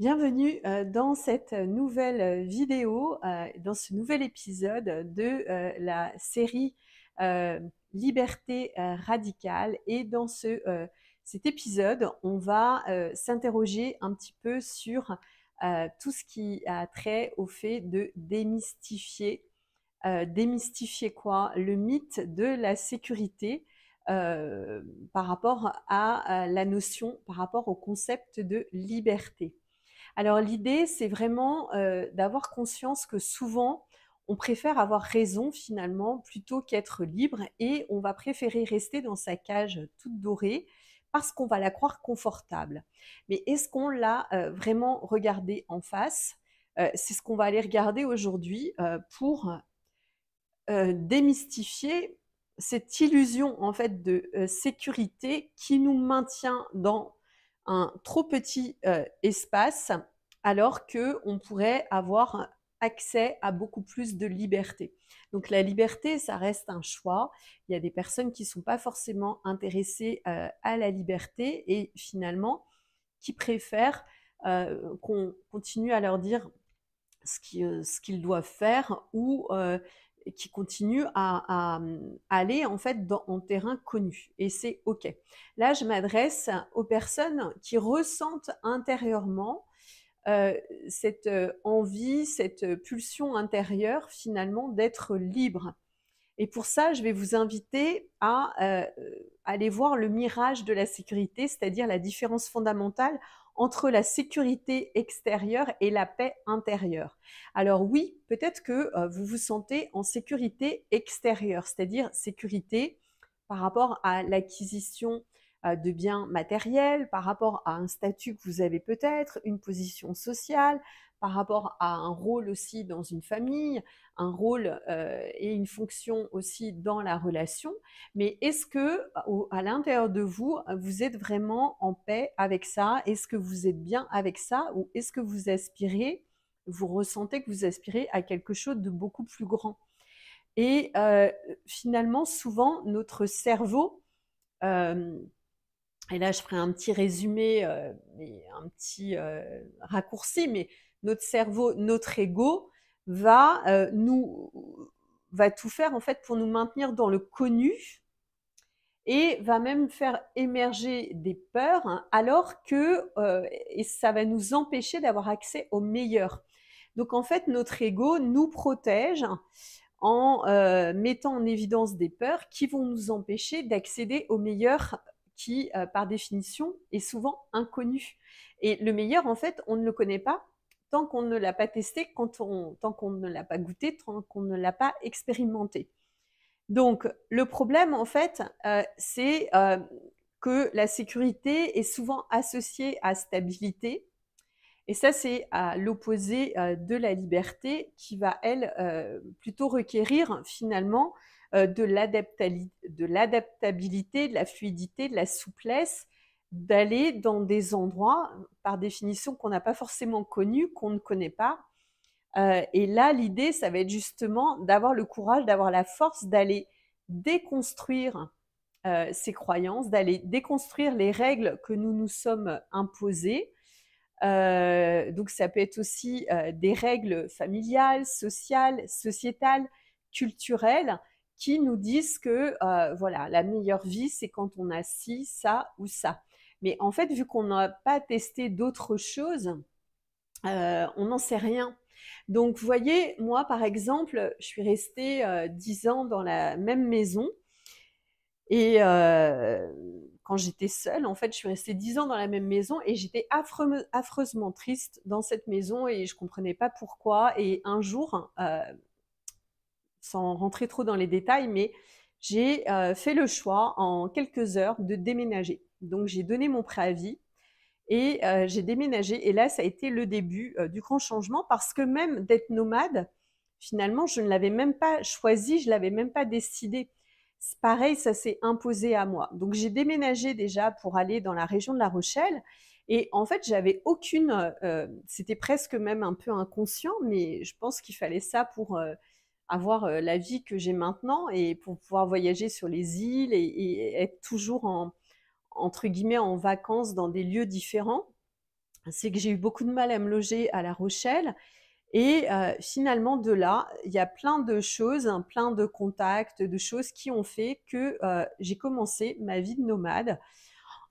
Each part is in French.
Bienvenue dans cette nouvelle vidéo, dans ce nouvel épisode de la série euh, Liberté radicale. Et dans cet épisode, on va s'interroger un petit peu sur tout ce qui a trait au fait de démystifier. Démystifier quoi? Le mythe de la sécurité euh, par rapport à la notion, par rapport au concept de liberté. Alors l'idée, c'est vraiment d'avoir conscience que souvent, on préfère avoir raison finalement plutôt qu'être libre et on va préférer rester dans sa cage toute dorée parce qu'on va la croire confortable. Mais est-ce qu'on l'a vraiment regardée en face? C'est ce qu'on va aller regarder aujourd'hui pour démystifier cette illusion en fait de sécurité qui nous maintient dans un trop petit espace alors que on pourrait avoir accès à beaucoup plus de liberté. Donc la liberté, ça reste un choix. Il y a des personnes qui ne sont pas forcément intéressées à la liberté et finalement qui préfèrent qu'on continue à leur dire ce qu'ils doivent faire ou qui continuent à aller en fait en terrain connu. Et c'est OK. Là, je m'adresse aux personnes qui ressentent intérieurement euh, cette envie, cette pulsion intérieure finalement d'être libre. Et pour ça, je vais vous inviter à aller voir le mirage de la sécurité, c'est-à-dire la différence fondamentale entre la sécurité extérieure et la paix intérieure. Alors oui, peut-être que vous vous sentez en sécurité extérieure, c'est-à-dire sécurité par rapport à l'acquisition de biens matériels, par rapport à un statut que vous avez peut-être, une position sociale, par rapport à un rôle aussi dans une famille, un rôle et une fonction aussi dans la relation. Mais est-ce que à l'intérieur de vous, vous êtes vraiment en paix avec ça? Est-ce que vous êtes bien avec ça? Ou est-ce que vous aspirez, vous ressentez que vous aspirez à quelque chose de beaucoup plus grand? Et finalement, souvent, notre cerveau, euh, et là je ferai un petit résumé, un petit raccourci, mais notre cerveau, notre ego, va nous va tout faire en fait pour nous maintenir dans le connu et va même faire émerger des peurs, hein, alors que et ça va nous empêcher d'avoir accès au meilleur. Donc en fait, notre ego nous protège en mettant en évidence des peurs qui vont nous empêcher d'accéder au meilleur qui, par définition, est souvent inconnu. Et le meilleur, en fait, on ne le connaît pas tant qu'on ne l'a pas testé, tant qu'on ne l'a pas goûté, tant qu'on ne l'a pas expérimenté. Donc, le problème, en fait, c'est que la sécurité est souvent associée à stabilité. Et ça, c'est à l'opposé de la liberté qui va, elle, plutôt requérir finalement de l'adaptabilité, de la fluidité, de la souplesse, d'aller dans des endroits, par définition, qu'on n'a pas forcément connus, qu'on ne connaît pas. Et là, l'idée, ça va être justement d'avoir le courage, d'avoir la force d'aller déconstruire ces croyances, d'aller déconstruire les règles que nous nous sommes imposées. Donc ça peut être aussi des règles familiales, sociales, sociétales, culturelles qui nous disent que voilà, la meilleure vie, c'est quand on a ci, ça ou ça. Mais en fait, vu qu'on n'a pas testé d'autres choses, on n'en sait rien. Donc, vous voyez, moi, par exemple, je suis restée 10 ans dans la même maison et quand j'étais seule, en fait, je suis restée 10 ans dans la même maison et j'étais affreusement triste dans cette maison et je comprenais pas pourquoi. Et un jour, sans rentrer trop dans les détails, mais j'ai fait le choix en quelques heures de déménager. Donc, j'ai donné mon préavis et j'ai déménagé. Et là, ça a été le début du grand changement parce que même d'être nomade, finalement, je ne l'avais même pas choisi, je ne l'avais même pas décidé. C'est pareil, ça s'est imposé à moi. Donc j'ai déménagé déjà pour aller dans la région de La Rochelle. Et en fait, j'avais aucune. C'était presque même un peu inconscient, mais je pense qu'il fallait ça pour avoir la vie que j'ai maintenant et pour pouvoir voyager sur les îles et être toujours entre guillemets en vacances dans des lieux différents. c'est que j'ai eu beaucoup de mal à me loger à La Rochelle et finalement de là, il y a plein de choses, hein, plein de contacts, de choses qui ont fait que, j'ai commencé ma vie de nomade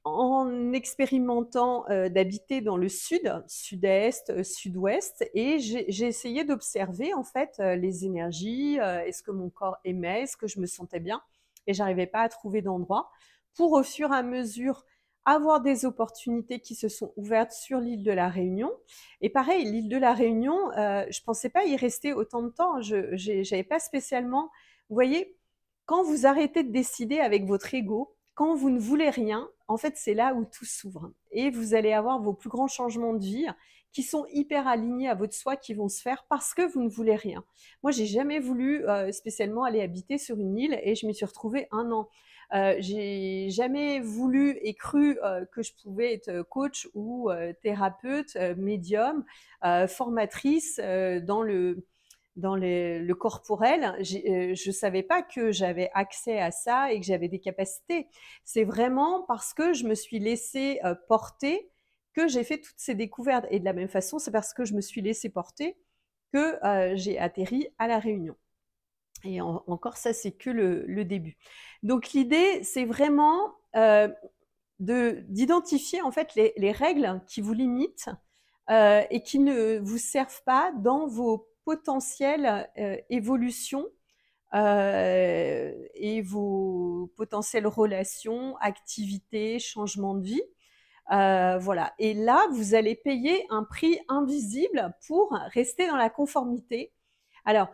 en expérimentant, d'habiter dans le sud, sud-est, sud-ouest et j'ai essayé d'observer en fait, les énergies, est-ce que mon corps aimait? Est-ce que je me sentais bien? Et j'arrivais pas à trouver d'endroit pour au fur et à mesure avoir des opportunités qui se sont ouvertes sur l'île de la Réunion et pareil, l'île de la Réunion, je pensais pas y rester autant de temps. J'avais pas spécialement vous voyez, quand vous arrêtez de décider avec votre ego, quand vous ne voulez rien, en fait, c'est là où tout s'ouvre et vous allez avoir vos plus grands changements de vie qui sont hyper alignés à votre soi, qui vont se faire parce que vous ne voulez rien. Moi, j'ai jamais voulu spécialement aller habiter sur une île et je m'y suis retrouvée 1 an. J'ai jamais voulu et cru que je pouvais être coach ou thérapeute, médium, formatrice dans le corporel, je savais pas que j'avais accès à ça et que j'avais des capacités. C'est vraiment parce que je me suis laissée porter que j'ai fait toutes ces découvertes. Et de la même façon, c'est parce que je me suis laissée porter que j'ai atterri à La Réunion. Et encore, ça, c'est que le début. Donc l'idée, c'est vraiment d'identifier en fait les règles qui vous limitent et qui ne vous servent pas dans vos potentielles évolutions et vos potentielles relations, activités, changements de vie. Voilà. Et là, vous allez payer un prix invisible pour rester dans la conformité. Alors,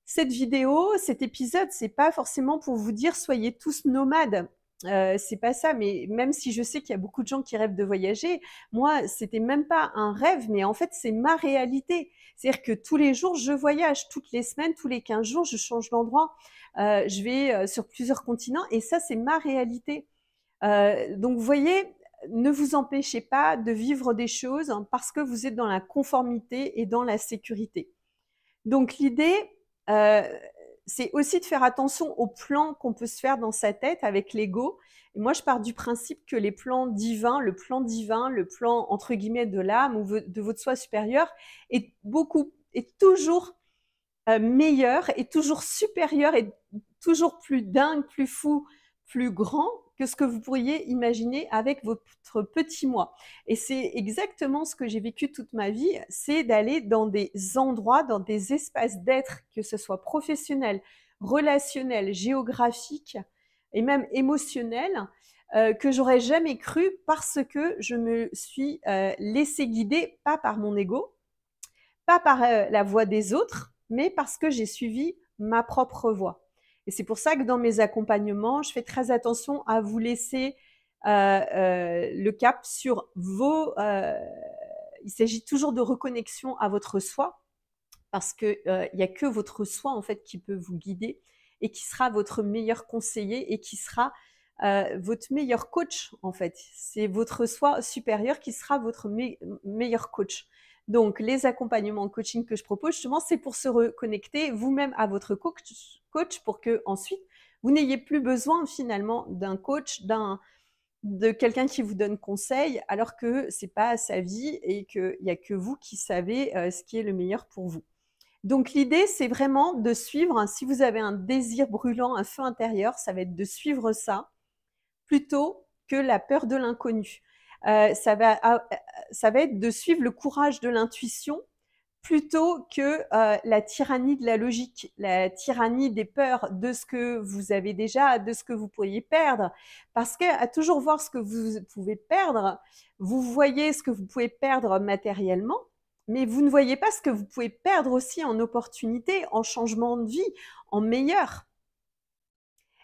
cette vidéo, cet épisode, c'est pas forcément pour vous dire soyez tous nomades. C'est pas ça, mais même si je sais qu'il y a beaucoup de gens qui rêvent de voyager, moi, c'était même pas un rêve, mais en fait, c'est ma réalité. C'est-à-dire que tous les jours, je voyage, toutes les semaines, tous les 15 jours, je change d'endroit. Je vais sur plusieurs continents et ça, c'est ma réalité. Donc, vous voyez, ne vous empêchez pas de vivre des choses parce que vous êtes dans la conformité et dans la sécurité. Donc l'idée, euh, c'est aussi de faire attention aux plans qu'on peut se faire dans sa tête avec l'ego. Et moi, je pars du principe que les plans divins, le plan divin, le plan entre guillemets de l'âme ou de votre soi supérieur est toujours meilleur, est toujours supérieur, est toujours plus dingue, plus fou, plus grand que ce que vous pourriez imaginer avec votre petit moi. Et c'est exactement ce que j'ai vécu toute ma vie, c'est d'aller dans des endroits, dans des espaces d'être, que ce soit professionnel, relationnel, géographique et même émotionnel, que j'aurais jamais cru parce que je me suis laissée guider, pas par mon ego, pas par la voix des autres, mais parce que j'ai suivi ma propre voie. Et c'est pour ça que dans mes accompagnements, je fais très attention à vous laisser le cap sur vos... il s'agit toujours de reconnexion à votre soi, parce qu'il n'y a que votre soi en fait qui peut vous guider et qui sera votre meilleur conseiller et qui sera votre meilleur coach en fait. C'est votre soi supérieur qui sera votre meilleur coach. Donc les accompagnements coaching que je propose justement, c'est pour se reconnecter vous-même à votre coach pour que ensuite vous n'ayez plus besoin finalement d'un coach, de quelqu'un qui vous donne conseil alors que c'est pas sa vie et qu'il n'y a que vous qui savez ce qui est le meilleur pour vous. Donc l'idée, c'est vraiment de suivre, si vous avez un désir brûlant, un feu intérieur, ça va être de suivre ça plutôt que la peur de l'inconnu. Ça va être de suivre le courage de l'intuition plutôt que la tyrannie de la logique, la tyrannie des peurs, de ce que vous avez déjà, de ce que vous pourriez perdre. Parce qu'à toujours voir ce que vous pouvez perdre, vous voyez ce que vous pouvez perdre matériellement, mais vous ne voyez pas ce que vous pouvez perdre aussi en opportunité, en changement de vie, en meilleur.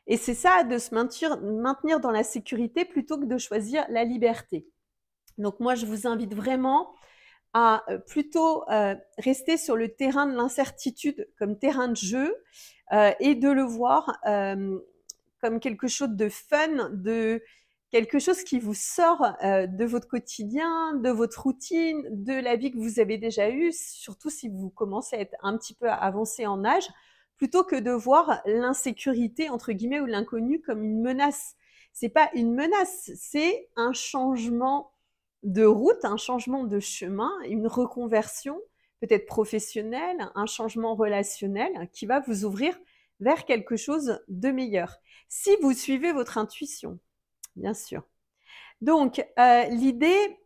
Et c'est ça, de se maintenir dans la sécurité plutôt que de choisir la liberté. Donc moi, je vous invite vraiment à plutôt rester sur le terrain de l'incertitude comme terrain de jeu et de le voir comme quelque chose de fun, de quelque chose qui vous sort de votre quotidien, de votre routine, de la vie que vous avez déjà eue, surtout si vous commencez à être un petit peu avancé en âge, plutôt que de voir l'insécurité, entre guillemets, ou l'inconnu comme une menace. C'est pas une menace, c'est un changement de route, un changement de chemin, une reconversion, peut-être professionnelle, un changement relationnel qui va vous ouvrir vers quelque chose de meilleur. Si vous suivez votre intuition, bien sûr. Donc, l'idée,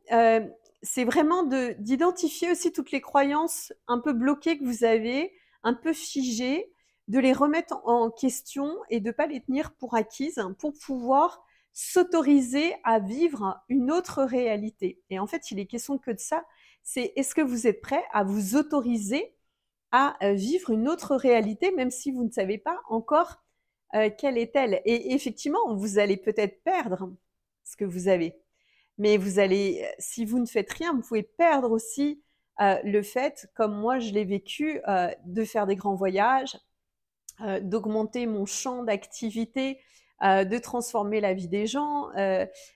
c'est vraiment d'identifier aussi toutes les croyances un peu bloquées que vous avez, un peu figées, de les remettre en question et de ne pas les tenir pour acquises pour pouvoir s'autoriser à vivre une autre réalité. Et en fait, il est question que de ça, c'est est-ce que vous êtes prêt à vous autoriser à vivre une autre réalité, même si vous ne savez pas encore quelle est-elle. Et effectivement, vous allez peut-être perdre ce que vous avez. Mais vous allez, si vous ne faites rien, vous pouvez perdre aussi le fait, comme moi je l'ai vécu, de faire des grands voyages, d'augmenter mon champ d'activité, de transformer la vie des gens,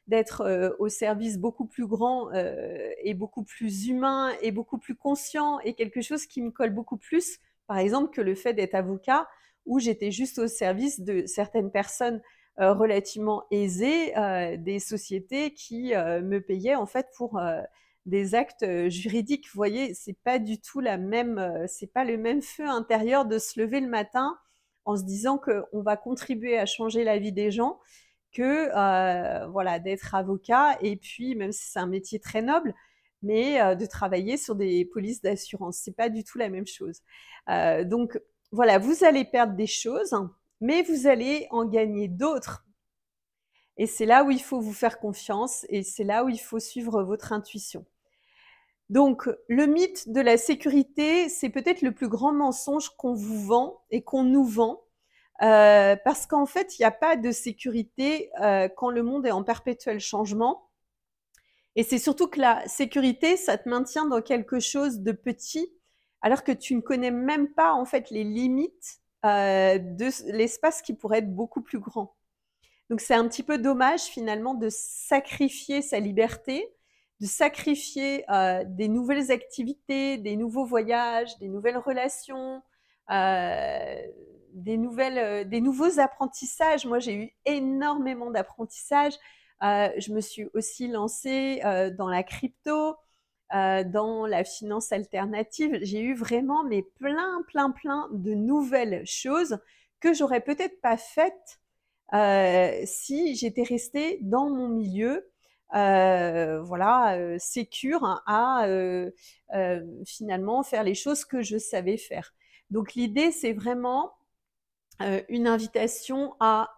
d'être au service beaucoup plus grand et beaucoup plus humain et beaucoup plus conscient et quelque chose qui me colle beaucoup plus, par exemple, que le fait d'être avocat où j'étais juste au service de certaines personnes relativement aisées, des sociétés qui me payaient en fait pour des actes juridiques. Vous voyez, c'est pas du tout la même, c'est pas le même feu intérieur de se lever le matin en se disant qu'on va contribuer à changer la vie des gens que voilà, d'être avocat et puis même si c'est un métier très noble, mais de travailler sur des polices d'assurance. C'est pas du tout la même chose. Donc voilà, vous allez perdre des choses, mais vous allez en gagner d'autres. Et c'est là où il faut vous faire confiance et c'est là où il faut suivre votre intuition. Donc, le mythe de la sécurité, c'est peut-être le plus grand mensonge qu'on vous vend et qu'on nous vend, parce qu'en fait, il n'y a pas de sécurité quand le monde est en perpétuel changement. Et c'est surtout que la sécurité, ça te maintient dans quelque chose de petit, alors que tu ne connais même pas en fait les limites de l'espace qui pourrait être beaucoup plus grand. Donc c'est un petit peu dommage finalement de sacrifier sa liberté, de sacrifier des nouvelles activités, des nouveaux voyages, des nouvelles relations, des nouveaux apprentissages. Moi, j'ai eu énormément d'apprentissages. Je me suis aussi lancée dans la crypto, dans la finance alternative. J'ai eu vraiment mais plein de nouvelles choses que j'aurais peut-être pas faites si j'étais restée dans mon milieu, voilà, sécure à finalement faire les choses que je savais faire. Donc l'idée, c'est vraiment une invitation à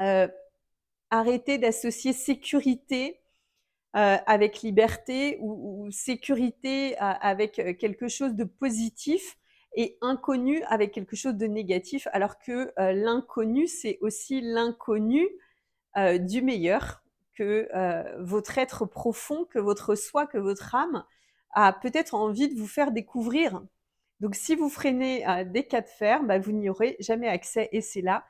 arrêter d'associer sécurité avec liberté ou sécurité avec quelque chose de positif et inconnu avec quelque chose de négatif, alors que l'inconnu, c'est aussi l'inconnu du meilleur que votre être profond, que votre soi, que votre âme a peut-être envie de vous faire découvrir. Donc si vous freinez des cas de fer, bah, vous n'y aurez jamais accès et c'est là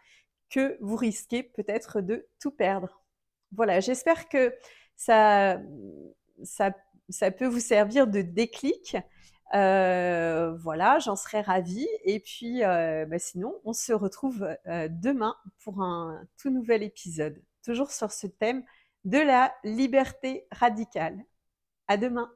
que vous risquez peut-être de tout perdre. Voilà, j'espère que ça, ça, ça peut vous servir de déclic. Voilà, j'en serais ravie. Et puis, bah, sinon, on se retrouve demain pour un tout nouvel épisode, toujours sur ce thème de la liberté radicale. À demain.